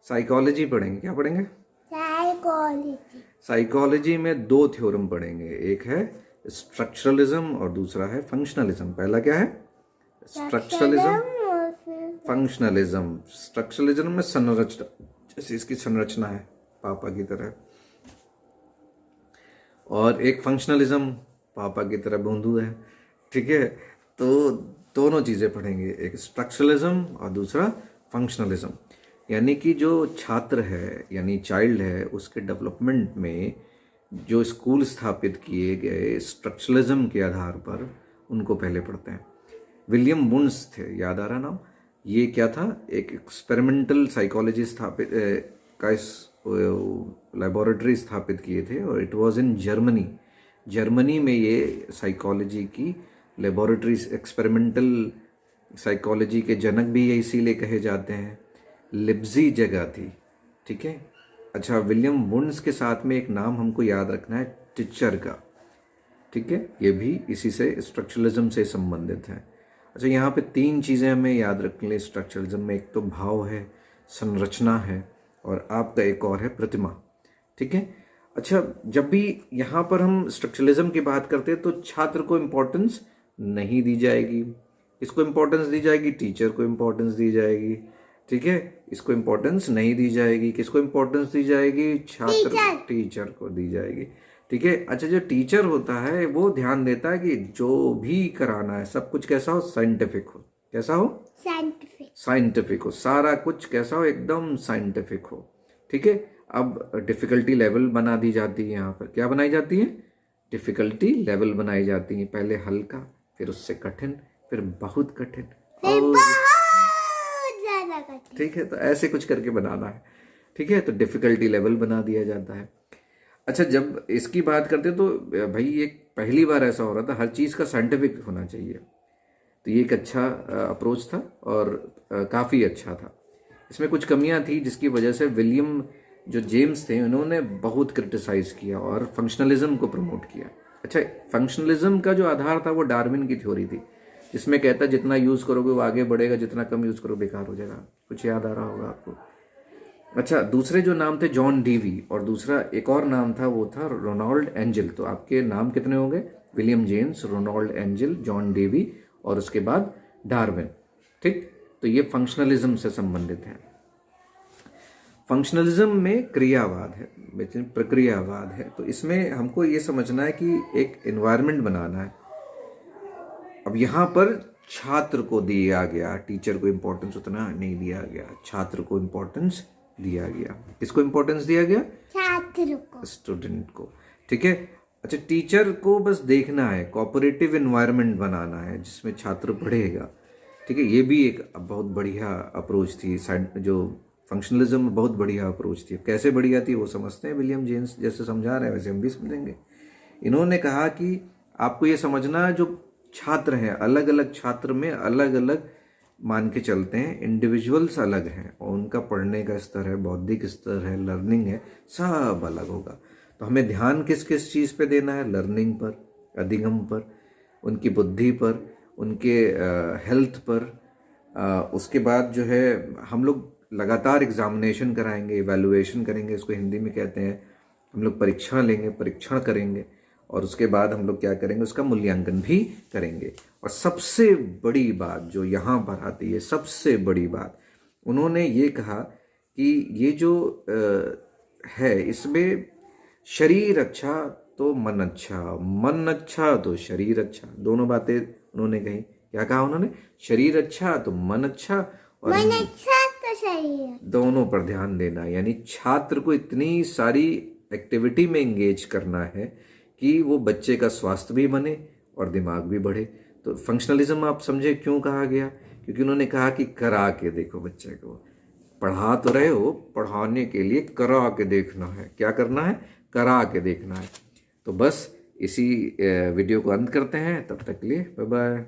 Psychology पढ़ेंगे। क्या पढ़ेंगे? साइकोलॉजी। साइकोलॉजी में 2 थ्योरम पढ़ेंगे, एक है स्ट्रक्चरलिज्म और दूसरा है फंक्शनलिज्म। पहला क्या है? Structuralism, functionalism. स्ट्रक्चरलिज्म में संरचना, जैसे इसकी संरचना है पापा की तरह, और एक फंक्शनलिज्म पापा की तरह बूंदू है। ठीक है, तो दोनों चीज़ें पढ़ेंगे, एक स्ट्रक्चरलिज्म और दूसरा फंक्शनलिज्म। यानी कि जो छात्र है यानी चाइल्ड है, उसके डेवलपमेंट में जो स्कूल स्थापित किए गए स्ट्रक्चरलिज्म के आधार पर उनको पहले पढ़ते हैं। विलियम वुंड्स थे, याद आ रहा नाम? ये क्या था? एक एक्सपेरिमेंटल साइकोलॉजी स्थापित का लेबोरेटरी स्थापित किए थे, और it was in Germany. Germany में ये साइकोलॉजी की लेबोरेटरीज, एक्सपेरिमेंटल साइकोलॉजी के जनक भी ये इसीलिए कहे जाते हैं। लिप्जी जगह थी। ठीक है। अच्छा, विलियम वुंड्स के साथ में एक नाम हमको याद रखना है, टीचर का। ठीक है, ये भी इसी से स्ट्रक्चरलिज्म से संबंधित है। अच्छा, यहाँ पे 3 चीज़ें हमें याद रख लें स्ट्रक्चरलिज्म में। एक तो भाव है, संरचना है, और आपका एक और है प्रतिमा। ठीक है। अच्छा, जब भी यहाँ पर हम स्ट्रक्चरलिज्म की बात करते हैं तो छात्र को इम्पोर्टेंस नहीं दी जाएगी, इसको इम्पोर्टेंस दी जाएगी, टीचर को इम्पोर्टेंस दी जाएगी। ठीक है, इसको इम्पोर्टेंस नहीं दी जाएगी। किसको इम्पोर्टेंस दी जाएगी? छात्र, टीचर को दी जाएगी। ठीक है। अच्छा, जो टीचर होता है वो ध्यान देता है कि जो भी कराना है सब कुछ कैसा हो? साइंटिफिक हो। कैसा हो? साइंटिफिक। साइंटिफिक हो, सारा कुछ कैसा हो? एकदम साइंटिफिक हो। ठीक है। अब डिफिकल्टी लेवल बना दी जाती है। यहाँ पर क्या बनाई जाती है? डिफिकल्टी लेवल बनाई जाती है। पहले हल्का, फिर उससे कठिन, फिर बहुत कठिन, और ठीक है, तो ऐसे कुछ करके बनाना है। ठीक है, तो डिफिकल्टी लेवल बना दिया जाता है। अच्छा, जब इसकी बात करते तो भाई एक पहली बार ऐसा हो रहा था, हर चीज़ का साइंटिफिक होना चाहिए, तो ये एक अच्छा अप्रोच था और काफ़ी अच्छा था। इसमें कुछ कमियां थी जिसकी वजह से विलियम जो जेम्स थे उन्होंने बहुत क्रिटिसाइज़ किया और फंक्शनलिज्म को प्रमोट किया। अच्छा, फंक्शनलिज्म का जो आधार था वो डार्विन की थ्योरी थी, जिसमें कहता जितना यूज़ करोगे वो आगे बढ़ेगा, जितना कम यूज़ करो बेकार हो जाएगा। कुछ याद आ रहा होगा आपको? अच्छा, दूसरे जो नाम थे जॉन डीवी, और दूसरा एक और नाम था वो था रोनाल्ड एंजल। तो आपके नाम कितने हो गए? William James, Ronald Angel, John Dewey, और उसके बाद डार्विन। ठीक, तो ये फंक्शनलिज्म से संबंधित है। फंक्शनलिज्म में क्रियावाद है, प्रक्रियावाद है। तो इसमें हमको ये समझना है कि एक एनवायरनमेंट बनाना है। अब यहाँ पर छात्र को दिया गया, टीचर को इम्पोर्टेंस उतना नहीं दिया गया, छात्र को इम्पोर्टेंस दिया गया। किसको इम्पोर्टेंस दिया गया? छात्र को, स्टूडेंट को। ठीक है। अच्छा, टीचर को बस देखना है, कोऑपरेटिव एनवायरनमेंट बनाना है जिसमें छात्र पढ़ेगा। ठीक है, ये भी एक बहुत बढ़िया अप्रोच थी। जो फंक्शनलिज्म बहुत बढ़िया अप्रोच थी। कैसे बढ़िया थी वो समझते हैं। विलियम जेम्स जैसे समझा रहे हैं वैसे हम भी समझेंगे। इन्होंने कहा कि आपको ये समझना है, जो छात्र हैं अलग अलग छात्र में अलग अलग मान के चलते हैं, इंडिविजुअल्स अलग हैं, और उनका पढ़ने का स्तर है, बौद्धिक स्तर है, लर्निंग है, सब अलग होगा। तो हमें ध्यान किस किस चीज़ पे देना है? लर्निंग पर, अधिगम पर, उनकी बुद्धि पर, उनके हेल्थ पर। उसके बाद जो है हम लोग लगातार एग्जामिनेशन कराएंगे, इवैल्यूएशन करेंगे, इसको हिंदी में कहते हैं। हम लोग परीक्षा लेंगे, परीक्षण करेंगे, और उसके बाद हम लोग क्या करेंगे? उसका मूल्यांकन भी करेंगे। और सबसे बड़ी बात जो यहाँ पर आती है, सबसे बड़ी बात, उन्होंने ये कहा कि ये जो है इसमें शरीर अच्छा तो मन अच्छा, मन अच्छा तो शरीर अच्छा, दोनों बातें उन्होंने कही। क्या कहा उन्होंने? शरीर अच्छा तो मन अच्छा, और मन अच्छा तो शरीर, दोनों पर ध्यान देना। यानी छात्र को इतनी सारी एक्टिविटी में एंगेज करना है कि वो बच्चे का स्वास्थ्य भी बने और दिमाग भी बढ़े। तो फंक्शनलिज्म आप समझे क्यों कहा गया? क्योंकि उन्होंने कहा कि करा के देखो बच्चे को। पढ़ा तो रहे हो, पढ़ाने के लिए करा के देखना है। क्या करना है? करा के देखना है। तो बस इसी वीडियो को अंत करते हैं। तब तक के लिए बाय बाय।